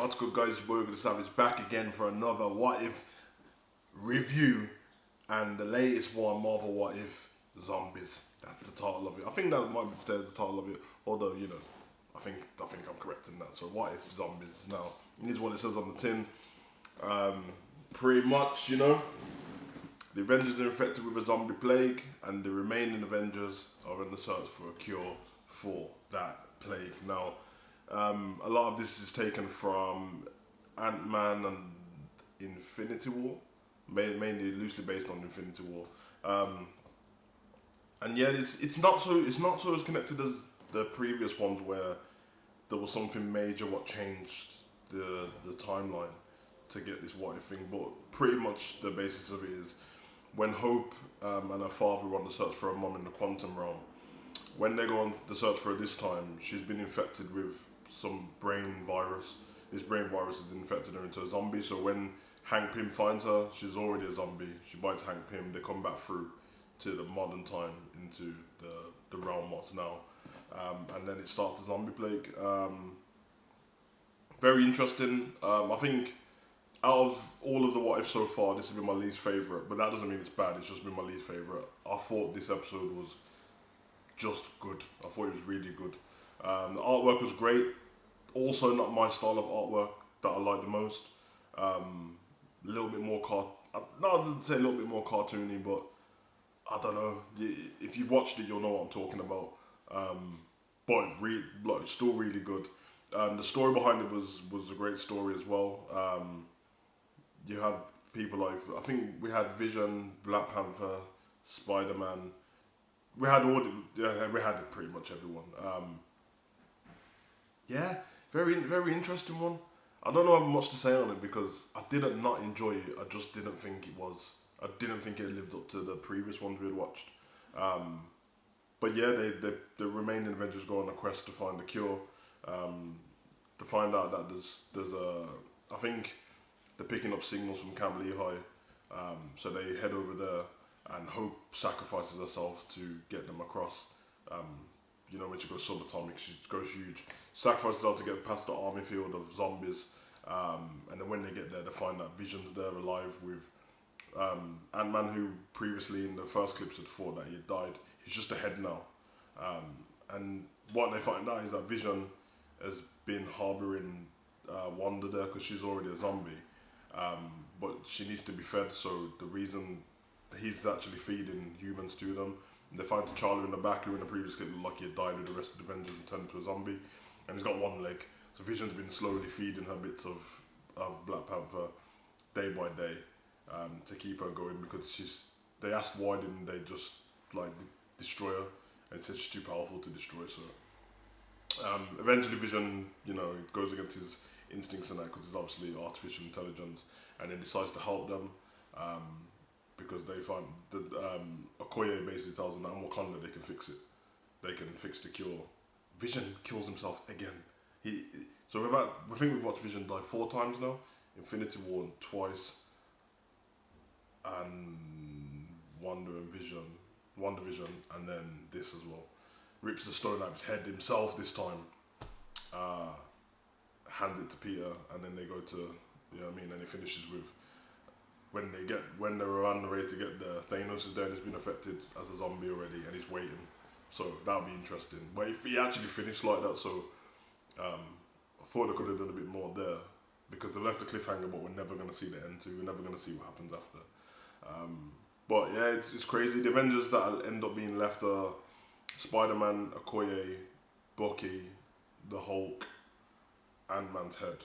What's good, guys? Your boy Good Savage back again for another What If review, and the latest one, Marvel What If Zombies. That's the title of it. I think that might be the title of it, although I think I'm correct in that. So What If Zombies. Now, it is what it says on the tin. Pretty much, the Avengers are infected with a zombie plague, and the remaining Avengers are in the search for a cure for that plague. Now, a lot of this is taken from Ant-Man and Infinity War, mainly loosely based on Infinity War. And yeah, it's not so as connected as the previous ones where there was something major what changed the timeline to get this what if thing. But pretty much the basis of it is when Hope and her father were on the search for her mom in the quantum realm. When they go on the search for her this time, she's been infected with some brain virus. This brain virus has infected her into a zombie. So when Hank Pym finds her, she's already a zombie. She bites Hank Pym. They come back through to the modern time into the realm what's now, and then it starts the zombie plague. Very interesting. I think out of all of the what if so far, this has been my least favourite. But that doesn't mean it's bad. It's just been my least favourite. I thought this episode was just good. I thought it was really good. The artwork was great. Also, not my style of artwork that I like the most. A little bit more I didn't say a little bit more cartoony, but I don't know. If you've watched it, you'll know what I'm talking about. But it's still really good. The story behind it was a great story as well. You had people like, I think we had Vision, Black Panther, Spider-Man. We had pretty much everyone. Very interesting one. I don't know how much to say on it because I didn't not enjoy it. I just didn't think it was. I didn't think it lived up to the previous ones we had watched. But yeah, the remaining Avengers go on a quest to find the cure. To find out that there's a, I think they're picking up signals from Camp Lehigh. So they head over there, and Hope sacrifices herself to get them across. When she goes subatomic, she goes huge. Sacrifices herself to get past the army field of zombies. And then when they get there, they find that Vision's there alive with Ant-Man, who previously in the first clips had thought that he had died. He's just ahead now. And what they find out is that Vision has been harbouring Wanda there because she's already a zombie. But she needs to be fed, so the reason he's actually feeding humans to them. And they find T'Challa in the back, who in the previous clip looked like he had died with the rest of the Avengers and turned into a zombie. And he's got one leg. So Vision's been slowly feeding her bits of Black Panther day by day to keep her going, because they asked why didn't they just destroy her, and it said she's too powerful to destroy. So eventually Vision, it goes against his instincts and that, because it's obviously artificial intelligence, and then decides to help them because they find that Okoye basically tells them that in Wakanda they can fix it. They can fix the cure. Vision kills himself again. I think we've watched Vision die 4 times now. Infinity War twice, and WandaVision, and then this as well. Rips the stone out of his head himself this time. Hand it to Peter, and then they go to, and he finishes with when they're around the way to get there. Thanos is there and he's been affected as a zombie already, and he's waiting. So that'll be interesting. But if he actually finished like that, so I thought they could have done a bit more there, because they left the cliffhanger, but we're never going to see the end to. We're never going to see what happens after. But yeah, it's crazy. The Avengers that end up being left are Spider-Man, Okoye, Bucky, the Hulk, Ant-Man's head.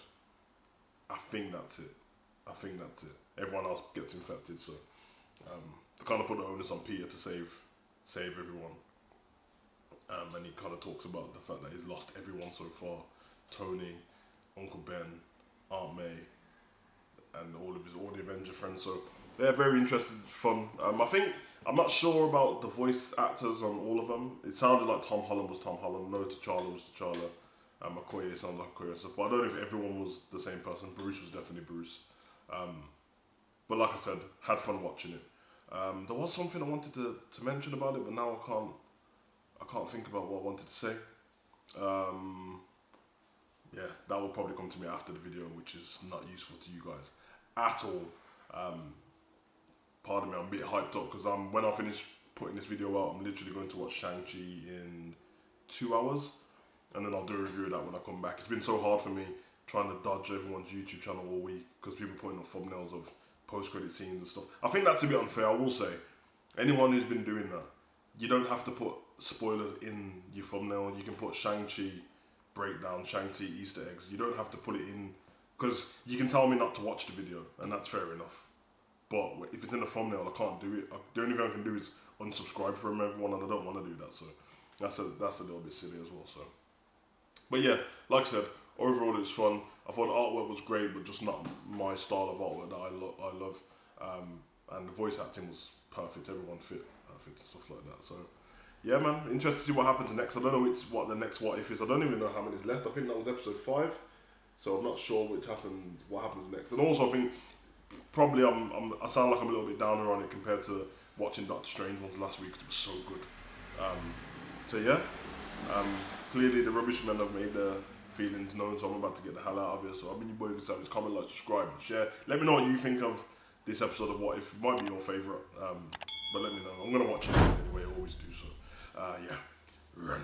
I think that's it. Everyone else gets infected, so they kind of put the onus on Peter to save everyone. And he kind of talks about the fact that he's lost everyone so far: Tony, Uncle Ben, Aunt May, and all the Avenger friends. So they're very interesting, fun. I'm not sure about the voice actors on all of them. It sounded like Tom Holland was Tom Holland. No, T'Challa was T'Challa. Okoye sounded like Okoye and stuff. But I don't know if everyone was the same person. Bruce was definitely Bruce. But like I said, had fun watching it. There was something I wanted to mention about it, but now I can't think about what I wanted to say. yeah, that will probably come to me after the video, which is not useful to you guys at all. Pardon me, I'm a bit hyped up because when I finish putting this video out, I'm literally going to watch Shang-Chi in 2 hours, and then I'll do a review of that when I come back. It's been so hard for me trying to dodge everyone's YouTube channel all week because people putting up thumbnails of post-credit scenes and stuff. I think that's a bit unfair. I will say, anyone who's been doing that, you don't have to put spoilers in your thumbnail. You can put Shang-Chi breakdown, Shang-Chi Easter eggs. You don't have to put it in, because you can tell me not to watch the video, and that's fair enough. But if it's in the thumbnail, I can't do it. The only thing I can do is unsubscribe from everyone, and I don't want to do that. So that's a little bit silly as well. So, but yeah, like I said, overall it was fun. I thought the artwork was great, but just not my style of artwork that I love. And the voice acting was perfect. Everyone fit perfect and stuff like that. So yeah, man, interested to see what happens next. I don't know what the next what if is. I don't even know how many is left. I think that was episode 5. So I'm not sure what happens next. And also I think probably I sound like I'm a little bit downer on it compared to watching Doctor Strange ones last week, because it was so good. So yeah, clearly the rubbish men have made their feelings known, so I'm about to get the hell out of here. So I've been your boy Savage. Comment, like, subscribe, share. Let me know what you think of this episode of What If. It might be your favourite, but let me know. I'm gonna watch it anyway. I always do. So yeah, run.